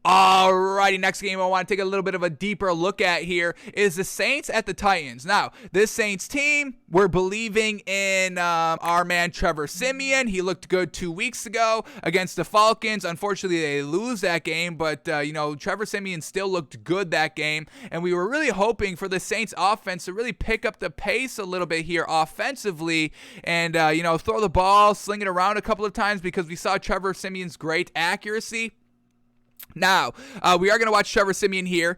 Alrighty, next game I want to take a little bit of a deeper look at here is the Saints at the Titans. Now, this Saints team, we're believing in our man Trevor Samuel. He looked good 2 weeks ago against the Falcons. Unfortunately, they lose that game, but Trevor Samuel still looked good that game, and we were really hoping for the Saints offense to really pick up the pace a little bit here offensively and throw the ball, sling it around a couple of times because we saw Trevor Samuel's great accuracy. Now, we are going to watch Trevor Samuel here,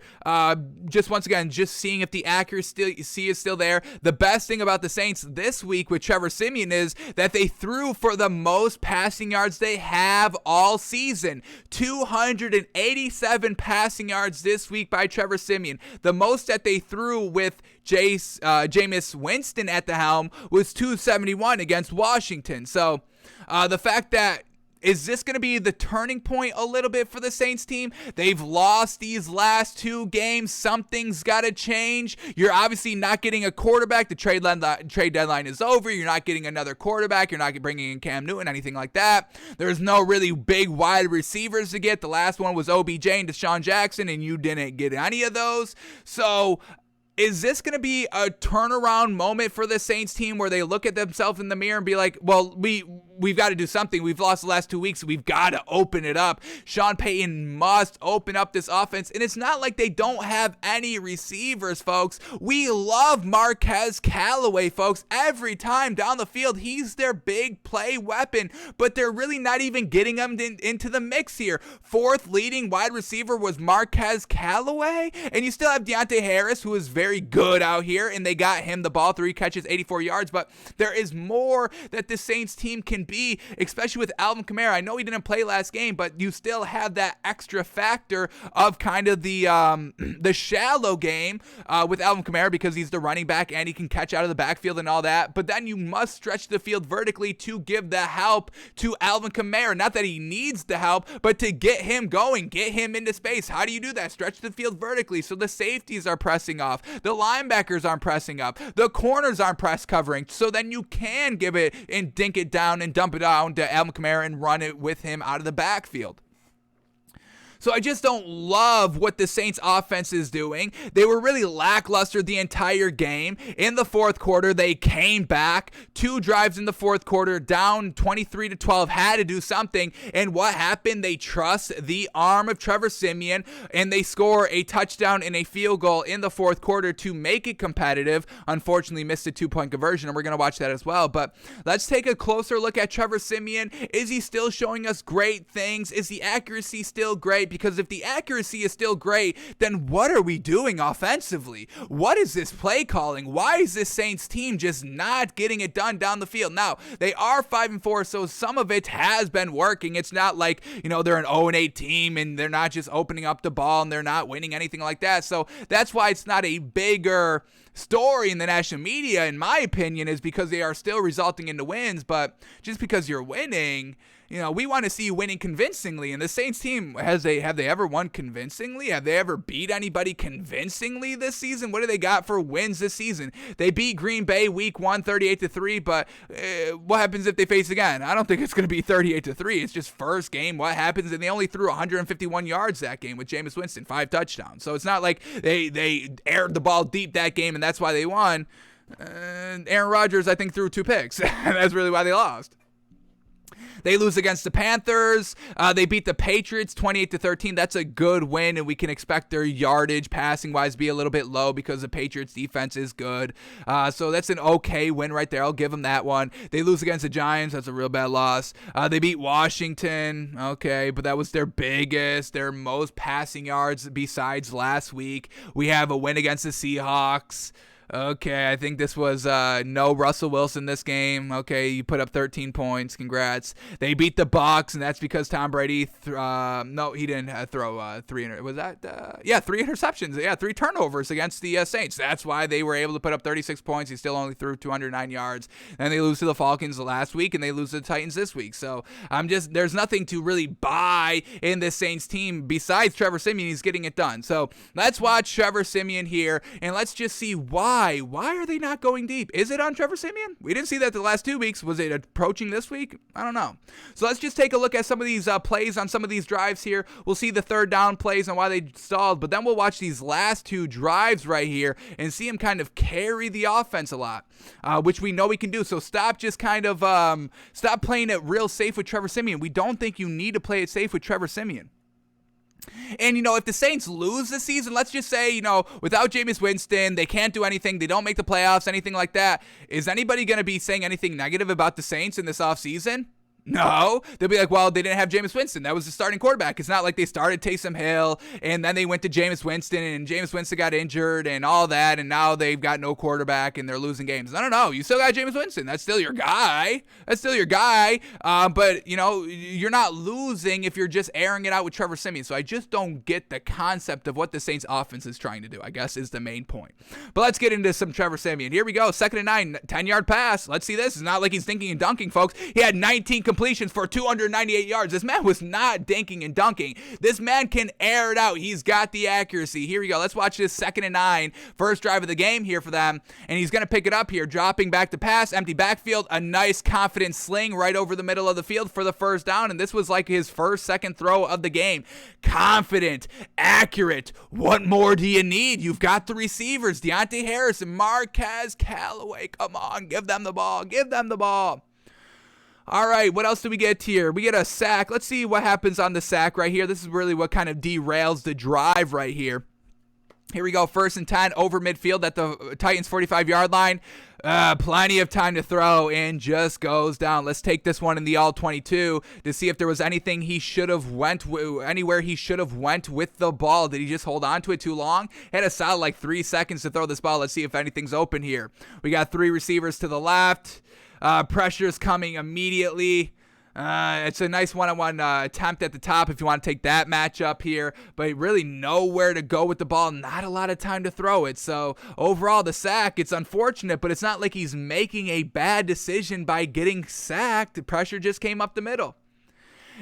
just seeing if the accuracy is still there. The best thing about the Saints this week with Trevor Samuel is that they threw for the most passing yards they have all season. 287 passing yards this week by Trevor Samuel. The most that they threw with Jameis Winston at the helm was 271 against Washington. So, the fact that is this going to be the turning point a little bit for the Saints team? They've lost these last 2 games. Something's got to change. You're obviously not getting a quarterback. The trade deadline is over. You're not getting another quarterback. You're not bringing in Cam Newton, anything like that. There's no really big wide receivers to get. The last one was OBJ and Deshaun Jackson, and you didn't get any of those. So, is this going to be a turnaround moment for the Saints team where they look at themselves in the mirror and be like, well, we've got to do something. We've lost the last 2 weeks. We've got to open it up. Sean Peyton must open up this offense. And it's not like they don't have any receivers, folks. We love Marquez Callaway, folks. Every time down the field, he's their big play weapon. But they're really not even getting him into the mix here. 4th leading wide receiver was Marquez Callaway. And you still have Deontay Harris, who is very good out here. And they got him the ball, 3 catches, 84 yards. But there is more that the Saints team can be, especially with Alvin Kamara. I know he didn't play last game, but you still have that extra factor of kind of the shallow game with Alvin Kamara because he's the running back and he can catch out of the backfield and all that. But then you must stretch the field vertically to give the help to Alvin Kamara. Not that he needs the help, but to get him going, get him into space. How do you do that? Stretch the field vertically so the safeties are pressing off, the linebackers aren't pressing up, the corners aren't press covering. So then you can give it and dink it down and dump it down to Alvin Kamara and run it with him out of the backfield. So I just don't love what the Saints offense is doing. They were really lackluster the entire game. In the fourth quarter, they came back. 2 drives in the fourth quarter, down 23-12, had to do something. And what happened? They trust the arm of Trevor Samuel, and they score a touchdown and a field goal in the fourth quarter to make it competitive. Unfortunately, missed a 2-point conversion, and we're going to watch that as well. But let's take a closer look at Trevor Samuel. Is he still showing us great things? Is the accuracy still great? Because if the accuracy is still great, then what are we doing offensively? What is this play calling? Why is this Saints team just not getting it done down the field? Now, they are 5-4, so some of it has been working. It's not like, they're an 0-8 team and they're not just opening up the ball and they're not winning, anything like that. So that's why it's not a bigger story in the national media, in my opinion, is because they are still resulting into wins. But just because you're winning, we want to see you winning convincingly. And the Saints team, have they ever won convincingly? Have they ever beat anybody convincingly this season? What do they got for wins this season? They beat Green Bay week 1, 38-3, but what happens if they face again? I don't think it's going to be 38-3. It's just first game. What happens? And they only threw 151 yards that game with Jameis Winston, 5 touchdowns. So it's not like they aired the ball deep that game and that's why they won. Aaron Rodgers, I think, threw 2 picks. That's really why they lost. They lose against the Panthers. They beat the Patriots 28-13. That's a good win, and we can expect their yardage passing-wise be a little bit low because the Patriots' defense is good. So that's an okay win right there. I'll give them that one. They lose against the Giants. That's a real bad loss. They beat Washington. Okay, but that was their most passing yards besides last week. We have a win against the Seahawks. Okay, I think this was no Russell Wilson this game. Okay, you put up 13 points. Congrats. They beat the Bucs, and that's because Tom Brady. No, he didn't throw 3. Was that? 3 interceptions. Yeah, 3 turnovers against the Saints. That's why they were able to put up 36 points. He still only threw 209 yards. And they lose to the Falcons last week, and they lose to the Titans this week. So there's nothing to really buy in this Saints team besides Trevor Samuel. He's getting it done. So let's watch Trevor Samuel here, and let's just see why Why? Why are they not going deep? Is it on Trevor Samuel? We didn't see that the last 2 weeks. Was it approaching this week? I don't know. So let's just take a look at some of these plays on some of these drives here. We'll see the third down plays and why they stalled, but then we'll watch these last 2 drives right here and see him kind of carry the offense a lot, which we know he can do. So stop just kind of stop playing it real safe with Trevor Samuel. We don't think you need to play it safe with Trevor Samuel. And, if the Saints lose this season, let's just say, without Jameis Winston, they can't do anything, they don't make the playoffs, anything like that. Is anybody going to be saying anything negative about the Saints in this offseason? No. They'll be like, well, they didn't have Jameis Winston. That was the starting quarterback. It's not like they started Taysom Hill, and then they went to Jameis Winston, and Jameis Winston got injured and all that, and now they've got no quarterback, and they're losing games. I don't know. You still got Jameis Winston. That's still your guy. But, you're not losing if you're just airing it out with Trevor Samuel. So I just don't get the concept of what the Saints offense is trying to do, I guess, is the main point. But let's get into some Trevor Samuel. Here we go. 2nd and 9, 10-yard pass. Let's see this. It's not like he's dinking and dunking, folks. He had 19 completions for 298 yards. This man was not dinking and dunking. This man can air it out. He's got the accuracy. Here we go. Let's watch this 2nd and 9, first drive of the game here for them. And he's going to pick it up here, dropping back to pass, empty backfield, a nice confident sling right over the middle of the field for the first down. And this was like his second throw of the game. Confident, accurate. What more do you need? You've got the receivers, Deontay Harris and Marquez Callaway. Come on, give them the ball. Give them the ball. All right, what else do we get here? We get a sack. Let's see what happens on the sack right here. This is really what kind of derails the drive right here. Here we go, 1st and 10 over midfield at the Titans 45-yard line. Plenty of time to throw and just goes down. Let's take this one in the all-22 to see if there was anything he should have anywhere he should have went with the ball. Did he just hold on to it too long? Had a solid like 3 seconds to throw this ball. Let's see if anything's open here. We got 3 receivers to the left. Pressure's coming immediately. It's a nice one-on-one attempt at the top if you want to take that matchup here, but really nowhere to go with the ball, not a lot of time to throw it. So overall, the sack, it's unfortunate, but it's not like he's making a bad decision by getting sacked. The pressure just came up the middle.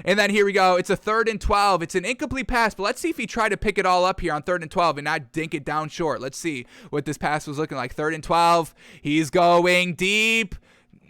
And then here we go. It's a 3rd and 12. It's an incomplete pass, but let's see if he tried to pick it all up here on 3rd and 12 and not dink it down short. Let's see what this pass was looking like. 3rd and 12. He's going deep.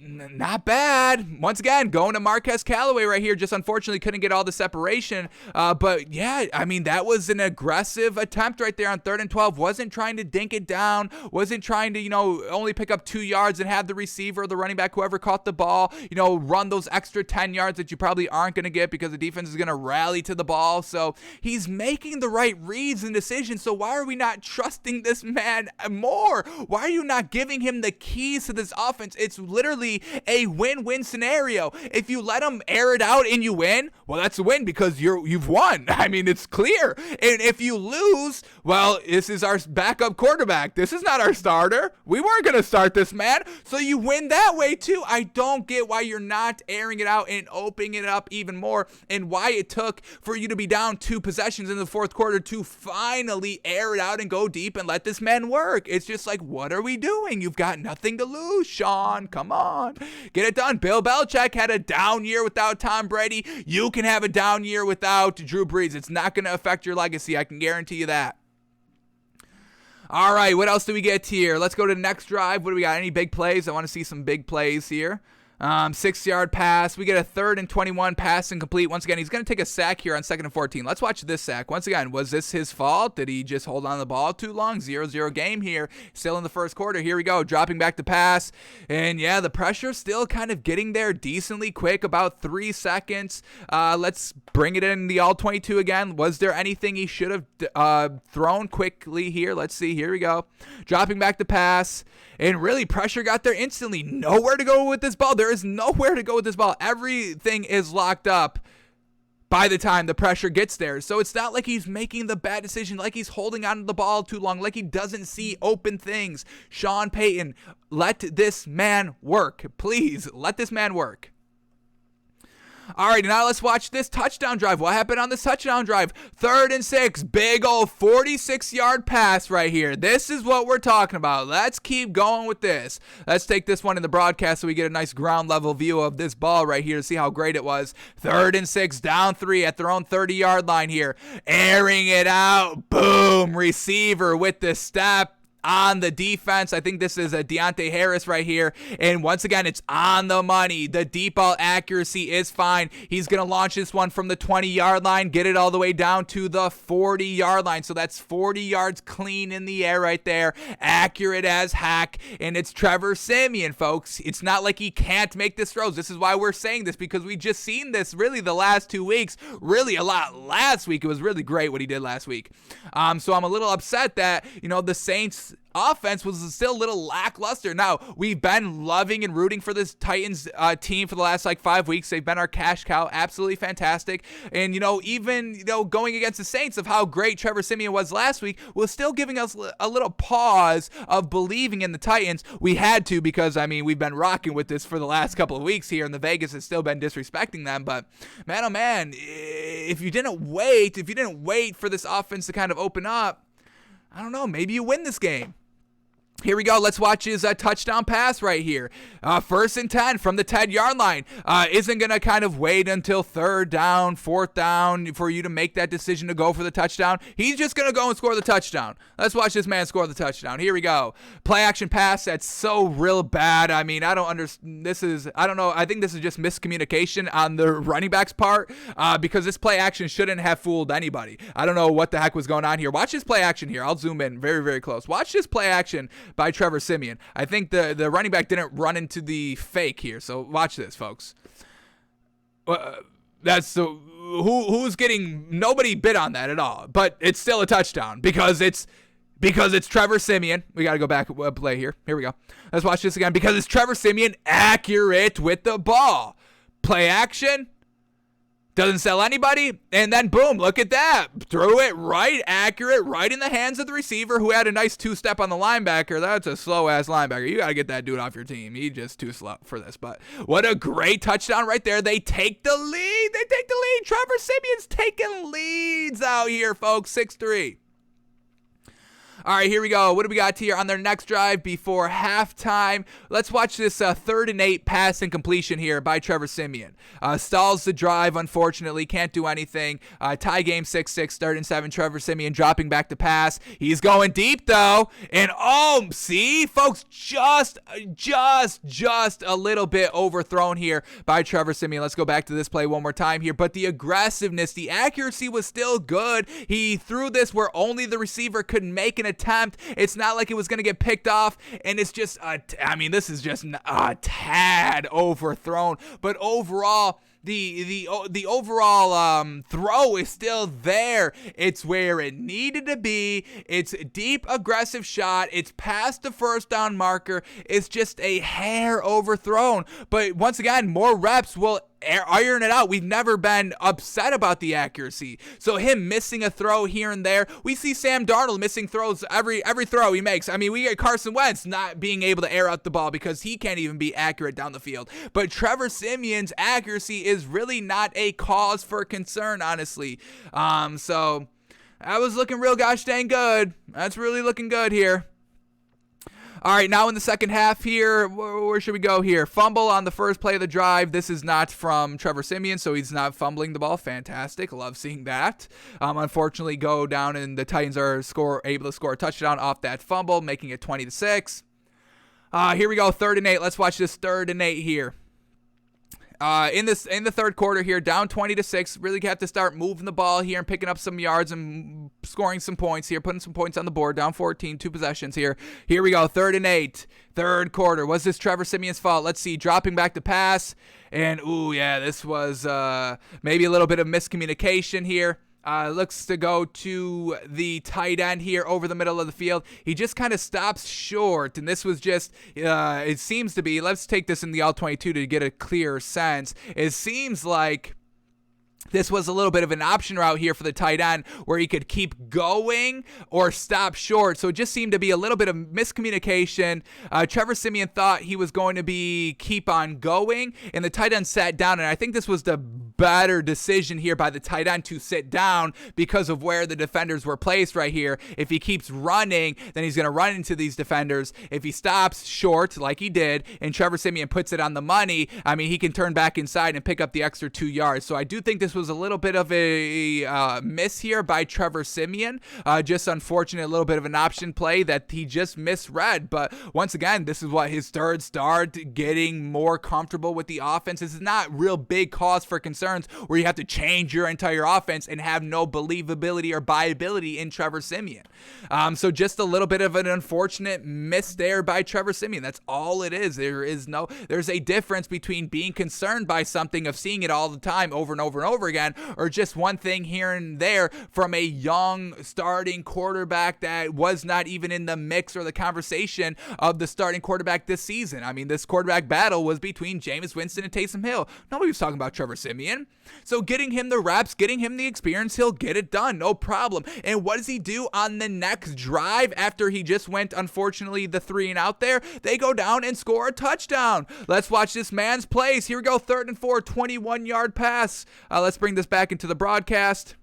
Not bad. Once again, going to Marquez Callaway right here. Just unfortunately couldn't get all the separation. But yeah, I mean, that was an aggressive attempt right there on 3rd and 12. Wasn't trying to dink it down. Wasn't trying to, only pick up 2 yards and have the receiver, the running back, whoever caught the ball, run those extra 10 yards that you probably aren't going to get because the defense is going to rally to the ball. So he's making the right reads and decisions. So why are we not trusting this man more? Why are you not giving him the keys to this offense? It's literally a win-win scenario. If you let him air it out and you win, well, that's a win because you've won. I mean, it's clear. And if you lose, well, this is our backup quarterback. This is not our starter. We weren't going to start this man. So you win that way too. I don't get why you're not airing it out and opening it up even more, and why it took for you to be down 2 possessions in the 4th quarter to finally air it out and go deep and let this man work. It's just like, what are we doing? You've got nothing to lose, Sean. Come on. Get it done. Bill Belichick had a down year without Tom Brady. You can have a down year without Drew Brees. It's not going to affect your legacy. I can guarantee you that. All right, what else do we get here? Let's go to the next drive. What do we got? Any big plays? I want to see some big plays here. 6-yard pass. We get a 3rd and 21 pass incomplete. Once again, he's going to take a sack here on 2nd and 14. Let's watch this sack. Once again, was this his fault? Did he just hold on to the ball too long? 0-0 game here. Still in the 1st quarter. Here we go. Dropping back to pass. And yeah, the pressure still kind of getting there decently quick. About 3 seconds. Let's bring it in the all-22 again. Was there anything he should have thrown quickly here? Let's see. Here we go. Dropping back to pass. And really, pressure got there instantly. Nowhere to go with this ball. There is nowhere to go with this ball. Everything is locked up by the time the pressure gets there. So it's not like he's making the bad decision, like he's holding on to the ball too long, like he doesn't see open things. Sean Peyton, let this man work. Please, let this man work. All right, now let's watch this touchdown drive. What happened on this touchdown drive? 3rd and 6, big old 46-yard pass right here. This is what we're talking about. Let's keep going with this. Let's take this one in the broadcast so we get a nice ground level view of this ball right here to see how great it was. 3rd and 6, down 3 at their own 30-yard line here. Airing it out. Boom, receiver with the step. on the defense. I think this is a Deontay Harris right here. And once again, it's on the money. The deep ball accuracy is fine. He's going to launch this one from the 20-yard line, get it all the way down to the 40-yard line. So that's 40 yards clean in the air right there. Accurate as heck. And it's Trevor Samuel, folks. It's not like he can't make this throws. This is why we're saying this, because we just seen this really the last 2 weeks. Really a lot last week. It was really great what he did last week. So I'm a little upset that, the Saints offense was still a little lackluster. Now, we've been loving and rooting for this Titans team for the last 5 weeks. They've been our cash cow. Absolutely fantastic. And, even, going against the Saints of how great Trevor Samuel was last week was still giving us a little pause of believing in the Titans. We had to, because, we've been rocking with this for the last couple of weeks here, and the Vegas has still been disrespecting them. But, man, oh, man, if you didn't wait for this offense to kind of open up, I don't know, maybe you win this game. Here we go. Let's watch his touchdown pass right here. 1st and 10 from the 10-yard line. Isn't going to kind of wait until 3rd down, 4th down for you to make that decision to go for the touchdown. He's just going to go and score the touchdown. Let's watch this man score the touchdown. Here we go. Play action pass. That's so real bad. I don't understand. I don't know. I think this is just miscommunication on the running back's part, because this play action shouldn't have fooled anybody. I don't know what the heck was going on here. Watch this play action here. I'll zoom in very, very close. Watch this play action by Trevor Samuel. I think the running back didn't run into the fake here. So watch this, folks. That's so who's getting, nobody bid on that at all, but it's still a touchdown because it's Trevor Samuel. We got to go back play here. Here we go. Let's watch this again, because it's Trevor Samuel accurate with the ball. Play action. Doesn't sell anybody, and then boom, look at that. Threw it right, accurate, right in the hands of the receiver, who had a nice 2-step on the linebacker. That's a slow-ass linebacker. You got to get that dude off your team. He's just too slow for this, but what a great touchdown right there. They take the lead. Trevor Samuel's taking leads out here, folks, 6-3. All right, here we go. What do we got here on their next drive before halftime? Let's watch this 3rd and 8 pass and completion here by Trevor Samuel. Stalls the drive, unfortunately. Can't do anything. Tie game 6-6, 3rd and 7. Trevor Samuel dropping back to pass. He's going deep, though. And, see, folks, just a little bit overthrown here by Trevor Samuel. Let's go back to this play one more time here. But the aggressiveness, the accuracy was still good. He threw this where only the receiver could make an attempt. It's not like it was going to get picked off, and it's just this is just a tad overthrown, but overall the overall throw is still there. It's where it needed to be. It's a deep, aggressive shot. It's past the 1st down marker. It's just a hair overthrown, but once again, more reps will iron it out. We've never been upset about the accuracy. So him missing a throw here and there. We see Sam Darnold missing throws every throw he makes. We get Carson Wentz not being able to air out the ball because he can't even be accurate down the field. But Trevor Samuel's accuracy is really not a cause for concern, honestly. So that was looking real gosh dang good. That's really looking good here. All right, now in the second half here, where should we go here? Fumble on the first play of the drive. This is not from Trevor Samuel, so he's not fumbling the ball. Fantastic. Love seeing that. Unfortunately, go down, and the Titans are able to score a touchdown off that fumble, making it 20-6. Here we go, 3rd and 8. Let's watch this 3rd and 8 here. In the third quarter here, down 20-6, really have to start moving the ball here and picking up some yards and scoring some points here, putting some points on the board. Down 14, 2 possessions here. Here we go, 3rd and 8, third quarter. Was this Trevor Samuel's fault? Let's see, dropping back to pass, and this was maybe a little bit of miscommunication here. Looks to go to the tight end here over the middle of the field. He just kind of stops short, and this was just, it seems to be, let's take this in the all-22 to get a clearer sense. It seems like this was a little bit of an option route here for the tight end where he could keep going or stop short. So it just seemed to be a little bit of miscommunication. Trevor Samuel thought he was going to keep on going, and the tight end sat down, and I think this was the better decision here by the tight end to sit down because of where the defenders were placed right here. If he keeps running, then he's going to run into these defenders. If he stops short like he did and Trevor Samuel puts it on the money, I mean, he can turn back inside and pick up the extra 2 yards. So I do think this was a little bit of a miss here by Trevor Samuel. Just unfortunate, a little bit of an option play that he just misread. But once again, this is what his third start, getting more comfortable with the offense. This is not real big cause for concerns where you have to change your entire offense and have no believability or buyability in Trevor Samuel. So just a little bit of an unfortunate miss there by Trevor Samuel. That's all it is. There's a difference between being concerned by something, of seeing it all the time over and over and over again, or just one thing here and there from a young starting quarterback that was not even in the mix or the conversation of the starting quarterback this season. I mean, this quarterback battle was between Jameis Winston and Taysom Hill. Nobody was talking about Trevor Samuel. So getting him the reps, getting him the experience, he'll get it done, no problem. And what does he do on the next drive after he just went, unfortunately, the 3 and out there? They go down and score a touchdown. Let's watch this man's plays. Here we go, 3rd and 4, 21-yard pass. Let's bring this back into the broadcast.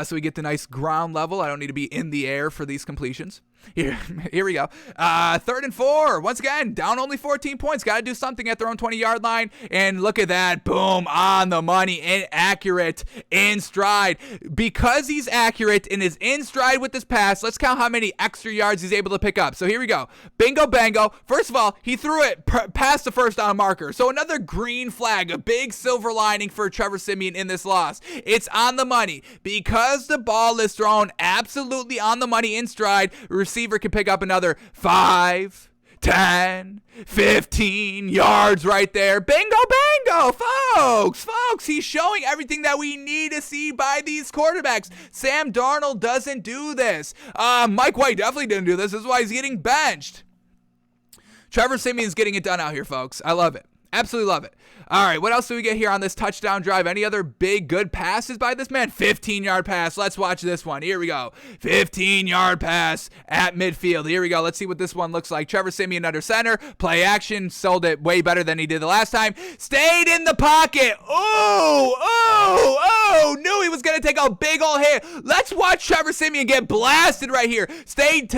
So we get the nice ground level. I don't need to be in the air for these completions. Here we go. 3rd and 4. Once again, down only 14 points. Got to do something at their own 20-yard line. And look at that. Boom. On the money. And accurate. In stride. Because he's accurate and is in stride with this pass, let's count how many extra yards he's able to pick up. So here we go. Bingo bango. First of all, he threw it past the first down marker. So another green flag. A big silver lining for Trevor Samuel in this loss. It's on the money. Because the ball is thrown absolutely on the money in stride, receiver can pick up another 5, 10, 15 yards right there. Bingo bango, folks, he's showing everything that we need to see by these quarterbacks. Sam Darnold doesn't do this. Mike White definitely didn't do this. This is why he's getting benched. Trevor Samuel's getting it done out here, folks. I love it. Absolutely love it. All right, what else do we get here on this touchdown drive? Any other big, good passes by this man? 15-yard pass. Let's watch this one. Here we go. 15-yard pass at midfield. Here we go. Let's see what this one looks like. Trevor Samuel under center. Play action. Sold it way better than he did the last time. Stayed in the pocket. Knew he was going to take a big old hit. Let's watch Trevor Samuel get blasted right here. Stand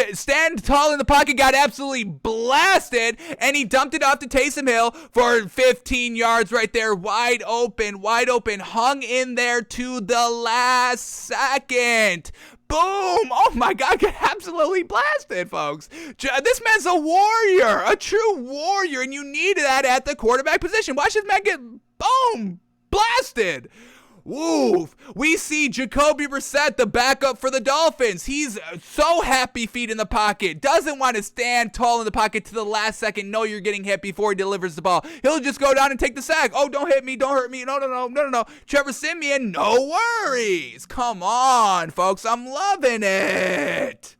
tall in the pocket. Got absolutely blasted. And he dumped it off to Taysom Hill for 15 yards right there, wide open, hung in there to the last second. Boom! Oh my God, got absolutely blasted, folks. This man's a warrior, a true warrior, and you need that at the quarterback position. Watch this man get, boom, blasted. Woof. We see Jacoby Brissett, the backup for the Dolphins. He's so happy feet in the pocket. Doesn't want to stand tall in the pocket to the last second. Know you're getting hit before he delivers the ball. He'll just go down and take the sack. Oh, don't hit me. Don't hurt me. No. Trevor Samuel, no worries. Come on, folks. I'm loving it.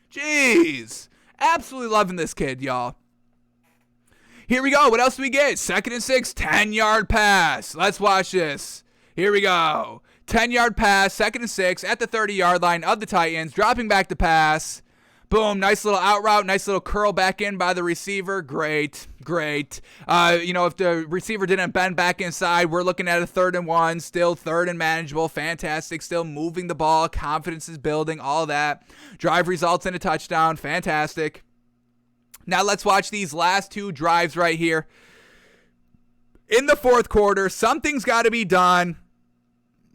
Jeez. Absolutely loving this kid, y'all. Here we go. What else do we get? 2nd and 6, 10-yard pass. Let's watch this. Here we go. 10-yard pass, 2nd and 6 at the 30-yard line of the Titans. Dropping back to pass. Boom, nice little out route, nice little curl back in by the receiver. Great. If the receiver didn't bend back inside, we're looking at a 3rd and 1, still 3rd and manageable. Fantastic, still moving the ball. Confidence is building, all that. Drive results in a touchdown. Fantastic. Now let's watch these last 2 drives right here. In the 4th quarter, something's got to be done.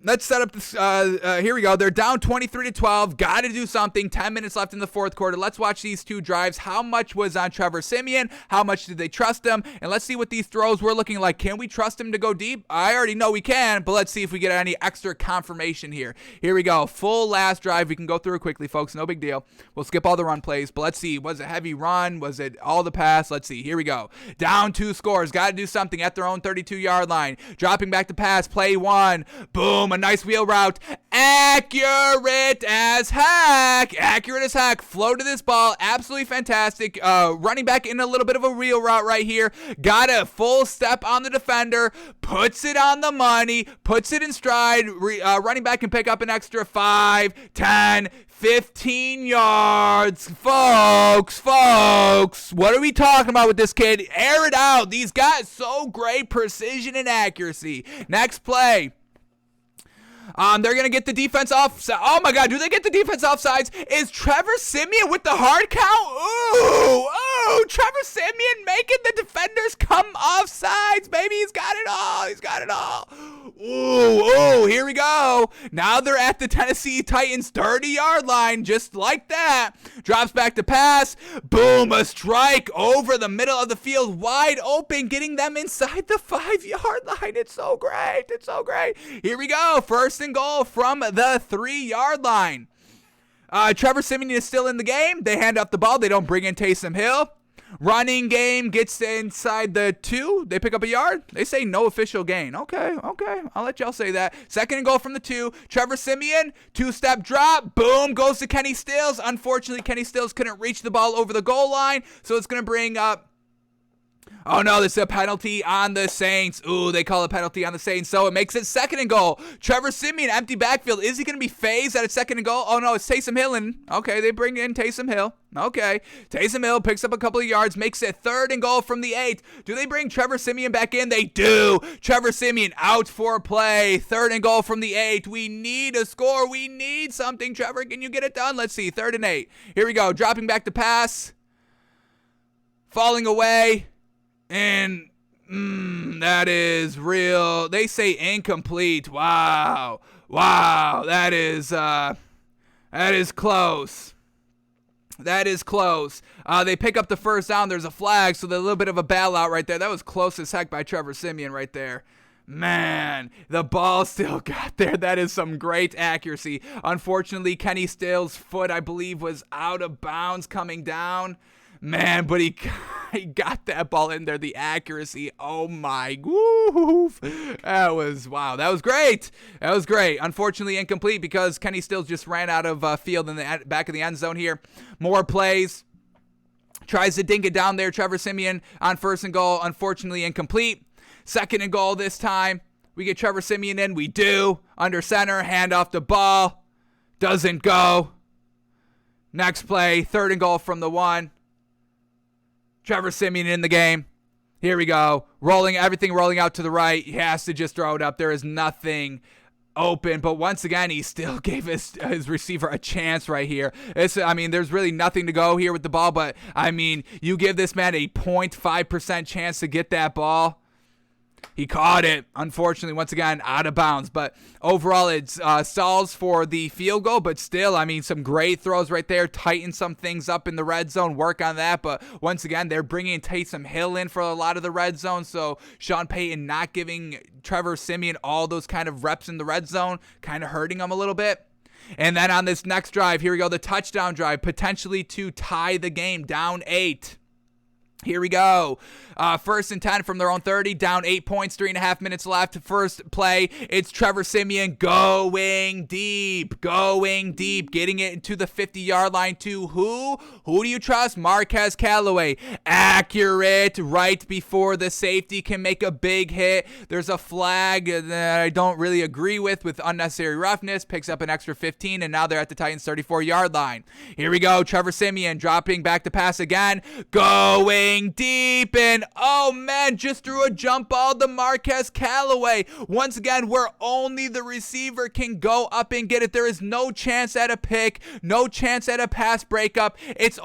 Let's set up this. Here we go. They're down 23-12. Got to do something. 10 minutes left in the 4th quarter. Let's watch these 2 drives. How much was on Trevor Samuel? How much did they trust him? And let's see what these throws were looking like. Can we trust him to go deep? I already know we can, but let's see if we get any extra confirmation here. Here we go. Full last drive. We can go through it quickly, folks. No big deal. We'll skip all the run plays, but let's see. Was it heavy run? Was it all the pass? Let's see. Here we go. Down 2 scores. Got to do something at their own 32-yard line. Dropping back to pass. Play 1. Boom. Boom, a nice wheel route. Accurate as heck. Accurate as heck. Floated this ball. Absolutely fantastic. Running back in a little bit of a wheel route right here. Got a full step on the defender. Puts it on the money. Puts it in stride. Running back can pick up an extra 5, 10, 15 yards. Folks, what are we talking about with this kid? Air it out. These guys, so great precision and accuracy. Next play. They're going to get the defense off. Oh, my God. Do they get the defense offsides? Is Trevor Samuel with the hard count? Ooh. Trevor Samuel making the defenders come offsides, baby. He's got it all. Ooh, here we go. Now they're at the Tennessee Titans 30-yard line, just like that. Drops back to pass. Boom, a strike over the middle of the field, wide open, getting them inside the 5-yard line. It's so great. Here we go. First and goal from the 3-yard line. Trevor Samuel is still in the game. They hand off the ball. They don't bring in Taysom Hill. Running game gets inside the 2. They pick up a yard. They say no official gain. Okay. I'll let y'all say that. Second and goal from the 2. Trevor Samuel, 2-step drop. Boom, goes to Kenny Stills. Unfortunately, Kenny Stills couldn't reach the ball over the goal line, so it's going to bring up... Oh, no, this is a penalty on the Saints. Ooh, they call a penalty on the Saints, so it makes it second and goal. Trevor Samuel, empty backfield. Is he going to be phased at a second and goal? Oh, no, it's Taysom Hill. Okay, they bring in Taysom Hill. Okay, Taysom Hill picks up a couple of yards, makes it third and goal from the 8. Do they bring Trevor Samuel back in? They do. Trevor Samuel out for play. Third and goal from the 8. We need a score. We need something. Trevor, can you get it done? Let's see, 3rd and 8. Here we go. Dropping back to pass. Falling away. And that is real. They say incomplete. Wow. That is close. They pick up the first down. There's a flag, so there's a little bit of a bailout right there. That was close as heck by Trevor Samuel right there. Man, the ball still got there. That is some great accuracy. Unfortunately, Kenny Stills' foot, I believe, was out of bounds coming down. Man, but he got that ball in there. The accuracy. Oh my. Woo. That was great. Unfortunately incomplete because Kenny Stills just ran out of field in the back of the end zone here. More plays. Tries to dink it down there. Trevor Samuel on first and goal. Unfortunately incomplete. Second and goal this time. We get Trevor Samuel in. We do. Under center. Hand off the ball. Doesn't go. Next play. Third and goal from the 1. Trevor Samuel in the game. Here we go. Everything rolling out to the right. He has to just throw it up. There is nothing open. But once again, he still gave his receiver a chance right here. There's really nothing to go here with the ball. But, you give this man a 0.5% chance to get that ball. He caught it, unfortunately, once again, out of bounds. But overall, it stalls for the field goal. But still, some great throws right there. Tighten some things up in the red zone. Work on that. But once again, they're bringing Taysom Hill in for a lot of the red zone. So Sean Peyton not giving Trevor Samuel all those kind of reps in the red zone, kind of hurting him a little bit. And then on this next drive, here we go, the touchdown drive, potentially to tie the game, down 8. Here we go. First and 10 from their own 30, down 8 points, 3.5 minutes left. First play, it's Trevor Samuel going deep, getting it into the 50-yard line to who? Who do you trust? Marquez Callaway. Accurate right before the safety can make a big hit. There's a flag that I don't really agree with unnecessary roughness. Picks up an extra 15, and now they're at the Titans' 34-yard line. Here we go. Trevor Samuel dropping back to pass again. Going deep, and oh man, just threw a jump ball to Marquez Callaway. Once again, where only the receiver can go up and get it. There is no chance at a pick, no chance at a pass breakup. It's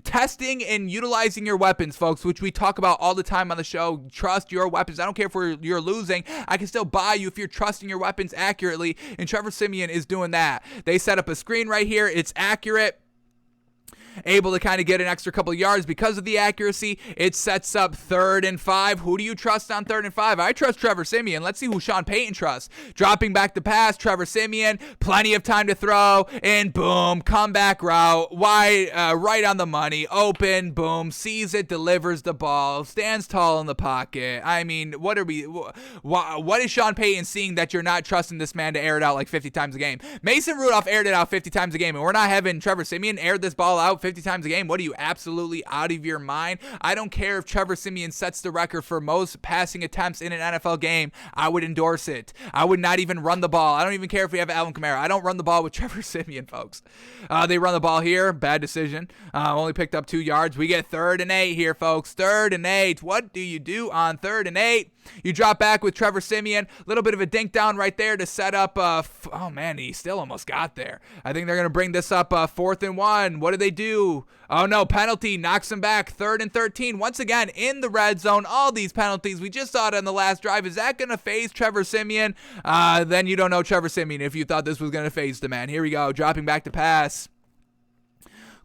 testing and utilizing your weapons, folks, which we talk about all the time on the show. Trust your weapons. I don't care if you're losing. I can still buy you if you're trusting your weapons accurately, and Trevor Samuel is doing that. They set up a screen right here. It's accurate. able to kind of get an extra couple yards because of the accuracy. It sets up 3rd and 5. Who do you trust on 3rd and 5? I trust Trevor Samuel. Let's see who Sean Peyton trusts. Dropping back the pass, Trevor Samuel, plenty of time to throw, and boom, comeback route, wide, right on the money, open, boom, sees it, delivers the ball, stands tall in the pocket. I mean, what is Sean Payton seeing that you're not trusting this man to air it out like 50 times a game? Mason Rudolph aired it out 50 times a game, and we're not having Trevor Samuel air this ball out 50 times a game? What are you, absolutely out of your mind? I don't care if Trevor Samuel sets the record for most passing attempts in an NFL game. I would endorse it. I would not even run the ball. I don't even care if we have Alvin Kamara. I don't run the ball with Trevor Samuel, folks. They run the ball here. Bad decision. Only picked up 2 yards. We get 3rd and 8 here, folks. 3rd and 8. What do you do on 3rd and 8? You drop back with Trevor Samuel. A little bit of a dink down right there to set up. Oh, man, he still almost got there. I think they're going to bring this up 4th and 1. What do they do? Oh, no, penalty. Knocks him back. 3rd and 13. Once again, in the red zone. All these penalties. We just saw it on the last drive. Is that going to phase Trevor Samuel? Then you don't know Trevor Samuel if you thought this was going to phase the man. Here we go. Dropping back to pass.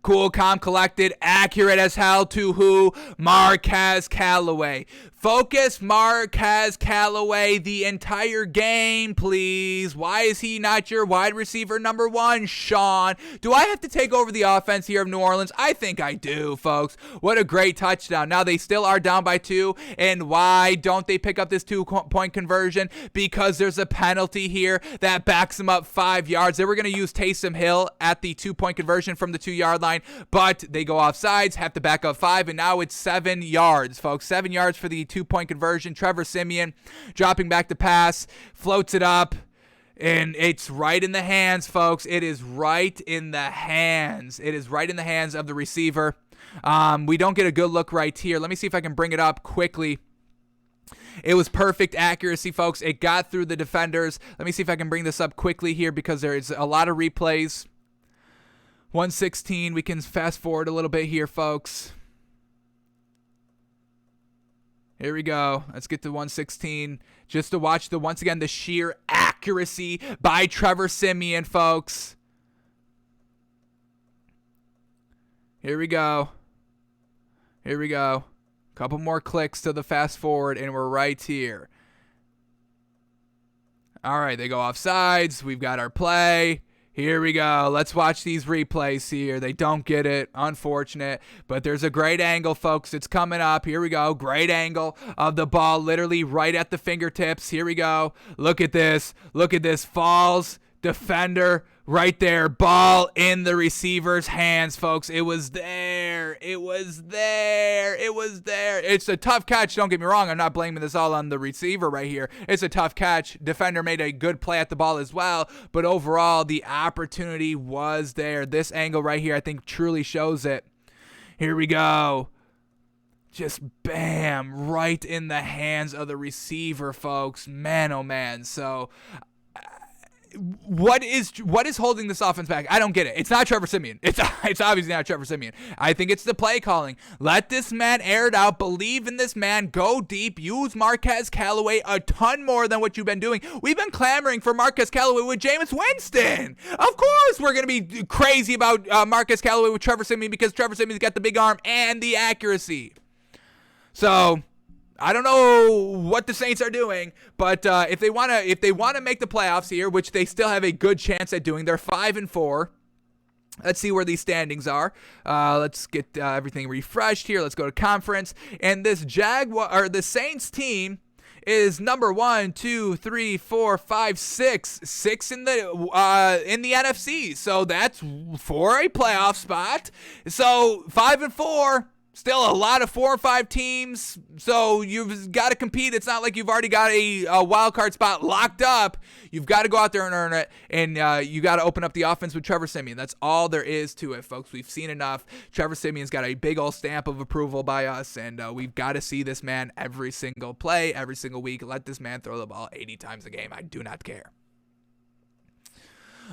Cool, calm, collected, accurate as hell to who? Marquez Callaway. Focus Marquez Callaway the entire game, please. Why is he not your wide receiver number 1, Sean? Do I have to take over the offense here of New Orleans? I think I do, folks. What a great touchdown. Now they still are down by 2, and why don't they pick up this 2-point conversion? Because there's a penalty here that backs them up 5 yards. They were going to use Taysom Hill at the 2-point conversion from the 2-yard line, but they go off sides, have to back up 5, and now it's 7 yards, folks. 7 yards for the 2-point conversion. Trevor Samuel dropping back to pass, floats it up, and it's right in the hands, folks. It is right in the hands. It is right in the hands of the receiver. We don't get a good look right here. Let me see if I can bring it up quickly. It was perfect accuracy, folks. It got through the defenders. Let me see if I can bring this up quickly here because there is a lot of replays. 116. We can fast forward a little bit here, folks. Here we go. Let's get to 116 just to watch once again, the sheer accuracy by Trevor Samuel, folks. Here we go. Here we go. Couple more clicks to the fast forward, and we're right here. All right, they go off sides. We've got our play. Here we go. Let's watch these replays here. They don't get it. Unfortunate. But there's a great angle, folks. It's coming up. Here we go. Great angle of the ball literally right at the fingertips. Here we go. Look at this. Look at this. Falls. Defender right there. Ball in the receiver's hands, folks. It was there. It was there. It was there. It's a tough catch. Don't get me wrong. I'm not blaming this all on the receiver right here. It's a tough catch. Defender made a good play at the ball as well. But overall, the opportunity was there. This angle right here, I think, truly shows it. Here we go. Just bam, right in the hands of the receiver, folks. Man, oh man. So what is holding this offense back? I don't get it. It's not Trevor Samuel. It's obviously not Trevor Samuel. I think it's the play calling. Let this man air it out. Believe in this man. Go deep. Use Marquez Callaway a ton more than what you've been doing. We've been clamoring for Marquez Callaway with Jameis Winston. Of course we're going to be crazy about Marquez Callaway with Trevor Samuel because Trevor Samuel's got the big arm and the accuracy. So I don't know what the Saints are doing, but if they want to make the playoffs here, which they still have a good chance at doing, they're 5-4. Let's see where these standings are. Let's get everything refreshed here. Let's go to conference, and this the Saints team is number 1, 2, 3, 4, 5, 6 in the NFC. So that's for a playoff spot. So 5-4. Still a lot of 4 or 5 teams, so you've got to compete. It's not like you've already got a wild card spot locked up. You've got to go out there and earn it, and you got to open up the offense with Trevor Samuel. That's all there is to it, folks. We've seen enough. Trevor Samuel's got a big old stamp of approval by us, and we've got to see this man every single play, every single week. Let this man throw the ball 80 times a game. I do not care.